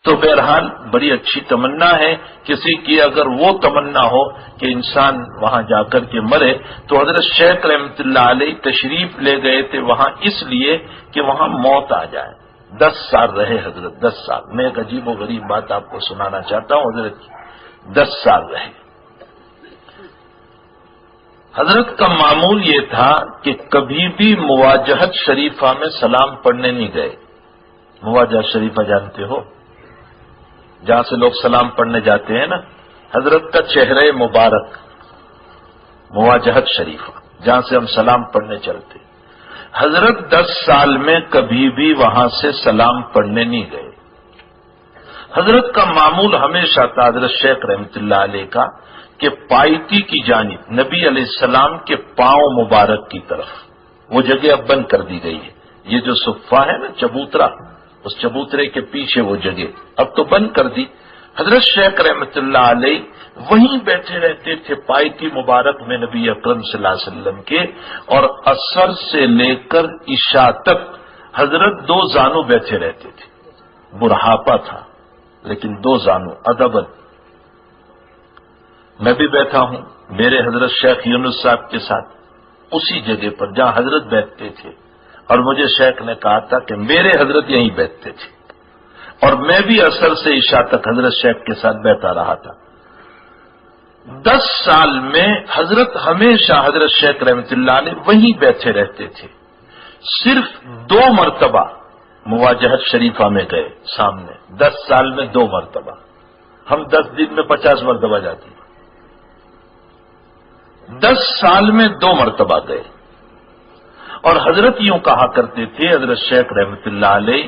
تو بہرحال بڑی اچھی تمنا ہے. کسی کی اگر وہ تمنا ہو کہ انسان وہاں جا کر کے مرے، تو حضرت شیخ رحمۃ اللہ علیہ تشریف لے گئے تھے وہاں اس لیے کہ وہاں موت آ جائے. 10 سال رہے حضرت، 10 سال. میں ایک عجیب و غریب بات آپ کو سنانا چاہتا ہوں. حضرت 10 سال رہے. حضرت کا معمول یہ تھا کہ کبھی بھی مواجہت شریفہ میں سلام پڑھنے نہیں گئے. مواجہت شریفہ جانتے ہو، جہاں سے لوگ سلام پڑھنے جاتے ہیں نا، حضرت کا چہرہ مبارک مواجہت شریفہ جہاں سے ہم سلام پڑھنے چلتے. حضرت 10 سال میں کبھی بھی وہاں سے سلام پڑھنے نہیں گئے. حضرت کا معمول ہمیشہ تھا حضرت شیخ رحمۃ اللہ علیہ کا کہ پائتی کی جانب نبی علیہ السلام کے پاؤں مبارک کی طرف، وہ جگہ اب بند کر دی گئی ہے. یہ جو صفہ ہے نا چبوترا، اس چبوترے کے پیچھے وہ جگہ اب تو بند کر دی. حضرت شیخ رحمۃ اللہ علیہ وہیں بیٹھے رہتے تھے پائتی مبارک میں نبی اکرم صلی اللہ علیہ وسلم کے، اور عصر سے لے کر عشاء تک حضرت 2 زانو بیٹھے رہتے تھے. بڑھاپا تھا لیکن 2 زانو ادبن. میں بھی بیٹھا ہوں میرے حضرت شیخ یونس صاحب کے ساتھ اسی جگہ پر جہاں حضرت بیٹھتے تھے، اور مجھے شیخ نے کہا تھا کہ میرے حضرت یہیں بیٹھتے تھے، اور میں بھی عصر سے عشاء تک حضرت شیخ کے ساتھ بیٹھا رہا تھا. 10 سال میں حضرت ہمیشہ حضرت شیخ رحمۃ اللہ علیہ وہیں بیٹھے رہتے تھے. صرف 2 مرتبہ مواجہت شریفہ میں گئے سامنے. 10 سال میں 2 مرتبہ. ہم 10 دن میں 50 مرتبہ جاتے. 10 سال میں 2 مرتبہ گئے. اور حضرت یوں کہا کرتے تھے حضرت شیخ رحمۃ اللہ علیہ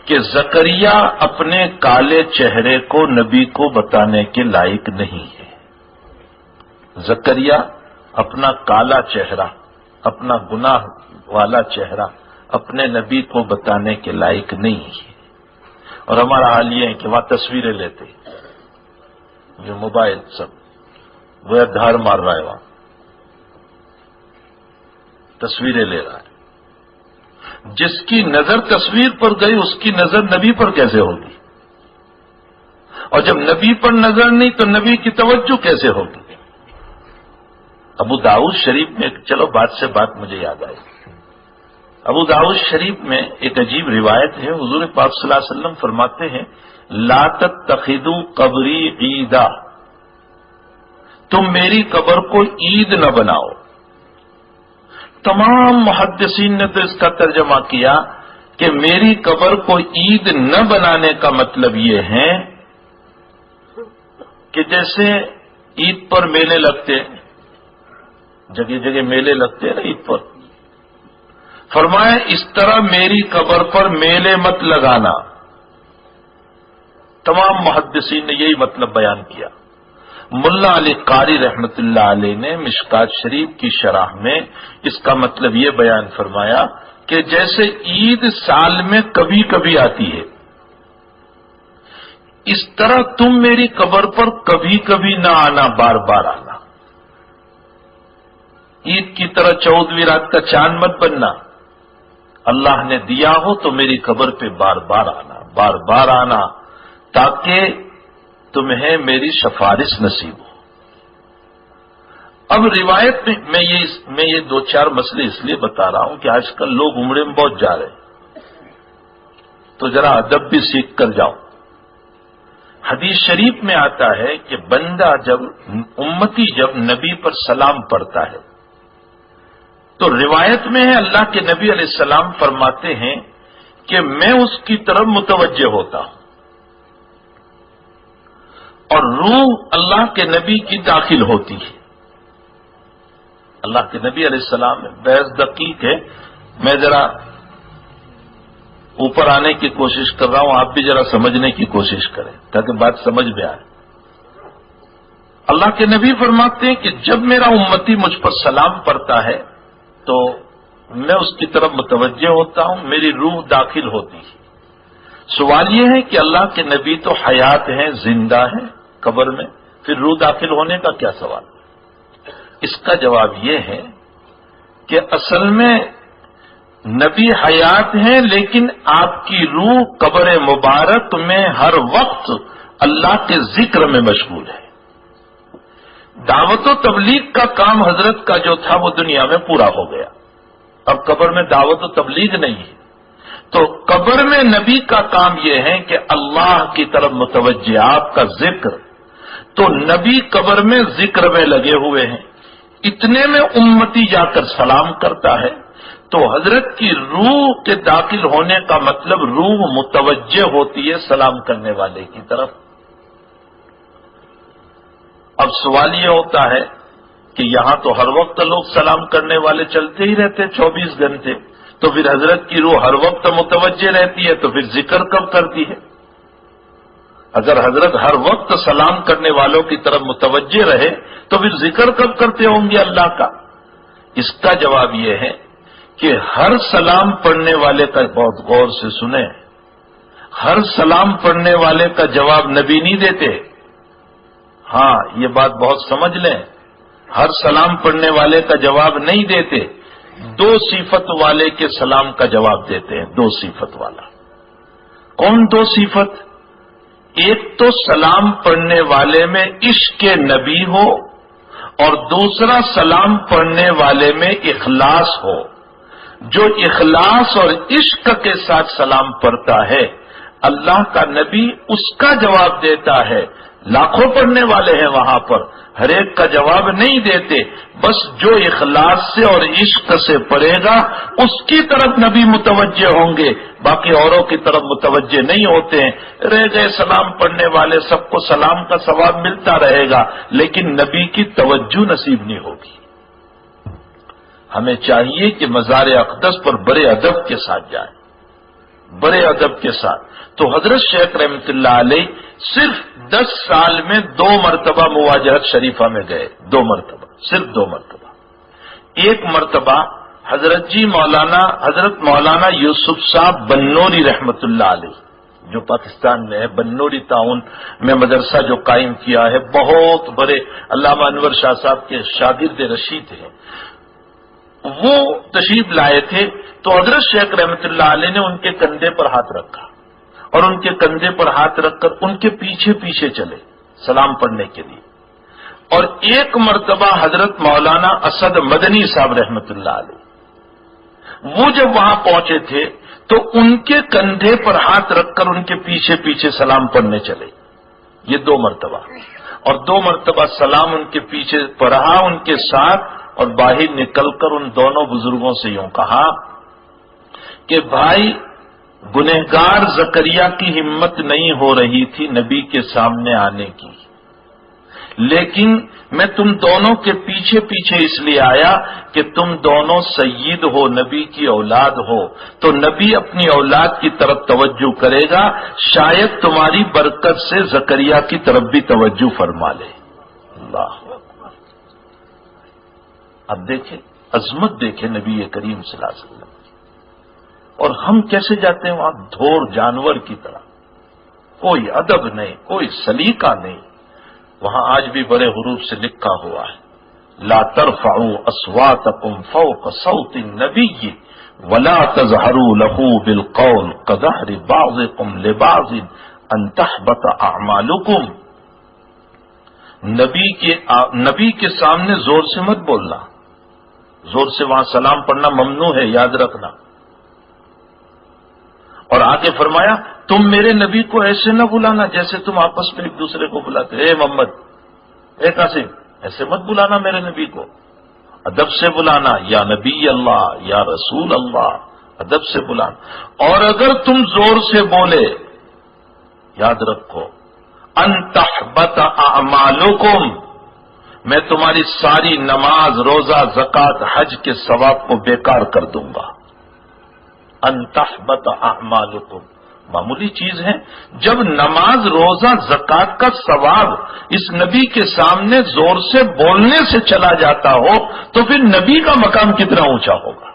کہ زکریا اپنے کالے چہرے کو نبی کو بتانے کے لائق نہیں ہے. زکریا اپنا کالا چہرہ، اپنا گناہ والا چہرہ اپنے نبی کو بتانے کے لائق نہیں ہے. اور ہمارا حال یہ ہے کہ وہاں تصویریں لیتے، جو موبائل سب وہ دھار مار رہا ہے، وہاں تصویریں لے رہا ہے. جس کی نظر تصویر پر گئی اس کی نظر نبی پر کیسے ہوگی؟ اور جب نبی پر نظر نہیں تو نبی کی توجہ کیسے ہوگی؟ ابو داؤد شریف میں، چلو بات سے بات مجھے یاد آئی، ابو داؤد شریف میں ایک عجیب روایت ہے. حضور پاک صلی اللہ علیہ وسلم فرماتے ہیں لا تتخذوا قبری عیدا، تم میری قبر کو عید نہ بناؤ. تمام محدثین نے تو اس کا ترجمہ کیا کہ میری قبر کو عید نہ بنانے کا مطلب یہ ہے کہ جیسے عید پر میلے لگتے، جگہ جگہ میلے لگتے نا عید پر، فرمایا اس طرح میری قبر پر میلے مت لگانا. تمام محدثین نے یہی مطلب بیان کیا. ملا علی قاری رحمت اللہ علیہ نے مشکات شریف کی شرح میں اس کا مطلب یہ بیان فرمایا کہ جیسے عید سال میں کبھی کبھی آتی ہے، اس طرح تم میری قبر پر کبھی کبھی نہ آنا، بار بار آنا. عید کی طرح 14ویں رات کا چاند مت بننا. اللہ نے دیا ہو تو میری قبر پہ بار بار آنا، بار بار آنا، تاکہ تمہیں میری سفارش نصیب ہو. اب روایت میں یہ 2-4 مسئلے اس لیے بتا رہا ہوں کہ آج کل لوگ عمرے میں بہت جا رہے ہیں، تو ذرا ادب بھی سیکھ کر جاؤ. حدیث شریف میں آتا ہے کہ بندہ امتی جب نبی پر سلام پڑھتا ہے تو روایت میں ہے اللہ کے نبی علیہ السلام فرماتے ہیں کہ میں اس کی طرف متوجہ ہوتا ہوں اور روح اللہ کے نبی کی داخل ہوتی ہے. اللہ کے نبی علیہ السلام بحث دقیق ہے، میں ذرا اوپر آنے کی کوشش کر رہا ہوں، آپ بھی ذرا سمجھنے کی کوشش کریں تاکہ بات سمجھ میں آئے. اللہ کے نبی فرماتے ہیں کہ جب میرا امتی مجھ پر سلام پڑھتا ہے تو میں اس کی طرف متوجہ ہوتا ہوں، میری روح داخل ہوتی ہے. سوال یہ ہے کہ اللہ کے نبی تو حیات ہیں، زندہ ہیں قبر میں، پھر روح داخل ہونے کا کیا سوال؟ اس کا جواب یہ ہے کہ اصل میں نبی حیات ہیں لیکن آپ کی روح قبر مبارک میں ہر وقت اللہ کے ذکر میں مشغول ہے. دعوت و تبلیغ کا کام حضرت کا جو تھا وہ دنیا میں پورا ہو گیا. اب قبر میں دعوت و تبلیغ نہیں ہے. تو قبر میں نبی کا کام یہ ہے کہ اللہ کی طرف متوجہ آپ کا ذکر. تو نبی قبر میں ذکر میں لگے ہوئے ہیں. اتنے میں امتی جا کر سلام کرتا ہے. تو حضرت کی روح کے داخل ہونے کا مطلب روح متوجہ ہوتی ہے سلام کرنے والے کی طرف. اب سوال یہ ہوتا ہے کہ یہاں تو ہر وقت لوگ سلام کرنے والے چلتے ہی رہتے 24 گھنٹے. تو پھر حضرت کی روح ہر وقت متوجہ رہتی ہے تو پھر ذکر کب کرتی ہے؟ اگر حضرت ہر وقت سلام کرنے والوں کی طرف متوجہ رہے تو پھر ذکر کب کرتے ہوں گے اللہ کا؟ اس کا جواب یہ ہے کہ ہر سلام پڑھنے والے کا بہت غور سے سنیں، ہر سلام پڑھنے والے کا جواب نبی نہیں دیتے. ہاں یہ بات بہت سمجھ لیں، ہر سلام پڑھنے والے کا جواب نہیں دیتے. 2 صفت والے کے سلام کا جواب دیتے ہیں. 2 صفت والا. کون 2 صفت؟ ایک تو سلام پڑھنے والے میں عشق نبی ہو اور دوسرا سلام پڑھنے والے میں اخلاص ہو. جو اخلاص اور عشق کے ساتھ سلام پڑھتا ہے اللہ کا نبی اس کا جواب دیتا ہے. لاکھوں پڑھنے والے ہیں وہاں پر، ہر ایک کا جواب نہیں دیتے. بس جو اخلاص سے اور عشق سے پڑھے گا اس کی طرف نبی متوجہ ہوں گے، باقی اوروں کی طرف متوجہ نہیں ہوتے ہیں. رہ گئے سلام پڑھنے والے، سب کو سلام کا ثواب ملتا رہے گا لیکن نبی کی توجہ نصیب نہیں ہوگی. ہمیں چاہیے کہ مزار اقدس پر بڑے ادب کے ساتھ جائیں، بڑے ادب کے ساتھ. تو حضرت شیخ رحمت اللہ علیہ صرف 10 سال میں 2 مرتبہ مواجہت شریفہ میں گئے. 2 مرتبہ، صرف 2 مرتبہ. ایک مرتبہ حضرت مولانا یوسف صاحب بنوری رحمت اللہ علیہ جو پاکستان میں ہے، بنوری تعاون میں مدرسہ جو قائم کیا ہے، بہت بڑے علامہ انور شاہ صاحب کے شاگرد رشید ہیں، وہ تشریف لائے تھے. تو حضرت شیخ رحمت اللہ علیہ نے ان کے کندھے پر ہاتھ رکھا اور ان کے کندھے پر ہاتھ رکھ کر ان کے پیچھے پیچھے چلے سلام پڑھنے کے لیے. اور ایک مرتبہ حضرت مولانا اسد مدنی صاحب رحمت اللہ علیہ وہ جب وہاں پہنچے تھے تو ان کے کندھے پر ہاتھ رکھ کر ان کے پیچھے پیچھے سلام پڑھنے چلے. یہ 2 مرتبہ. اور 2 مرتبہ سلام ان کے پیچھے پڑھا ان کے ساتھ اور باہر نکل کر ان دونوں بزرگوں سے یوں کہا کہ بھائی گنہگار زکریا کی ہمت نہیں ہو رہی تھی نبی کے سامنے آنے کی، لیکن میں تم دونوں کے پیچھے پیچھے اس لیے آیا کہ تم دونوں سید ہو، نبی کی اولاد ہو، تو نبی اپنی اولاد کی طرف توجہ کرے گا، شاید تمہاری برکت سے زکریا کی طرف بھی توجہ فرما لے. اللہ اکبر. اب دیکھیں عظمت، دیکھیں نبی کریم صلی اللہ علیہ وسلم. اور ہم کیسے جاتے ہیں وہاں دھور جانور کی طرح، کوئی ادب نہیں، کوئی سلیقہ نہیں. وہاں آج بھی بڑے حروف سے لکھا ہوا ہے لا ترفعوا اصواتکم فوق صوت النبی ولا تظہروا له بالقول كظهر بعضكم لبعض ان تحبط اعمالکم. نبی کے سامنے زور سے مت بولنا، زور سے وہاں سلام پڑھنا ممنوع ہے، یاد رکھنا. اور آگے فرمایا تم میرے نبی کو ایسے نہ بلانا جیسے تم آپس میں ایک دوسرے کو بلاتے. اے محمد، اے قاسم، ایسے مت بلانا میرے نبی کو، ادب سے بلانا، یا نبی اللہ، یا رسول اللہ، ادب سے بلانا. اور اگر تم زور سے بولے یاد رکھو ان تحبط اعمالکم، میں تمہاری ساری نماز، روزہ، زکوٰۃ، حج کے ثواب کو بیکار کر دوں گا. ان تحبط اعمالکم معمولی چیز ہے. جب نماز، روزہ، زکوٰۃ کا ثواب اس نبی کے سامنے زور سے بولنے سے چلا جاتا ہو تو پھر نبی کا مقام کتنا اونچا ہوگا.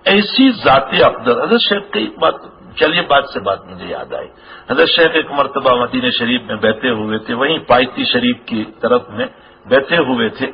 ایسی ذات افضل. حضرت شیخ کی بات، چلیے بات سے بات مجھے یاد آئی. حضرت شیخ ایک مرتبہ مدینہ شریف میں بیٹھے ہوئے تھے، وہیں پائتی شریف کی طرف میں بیٹھے ہوئے تھے.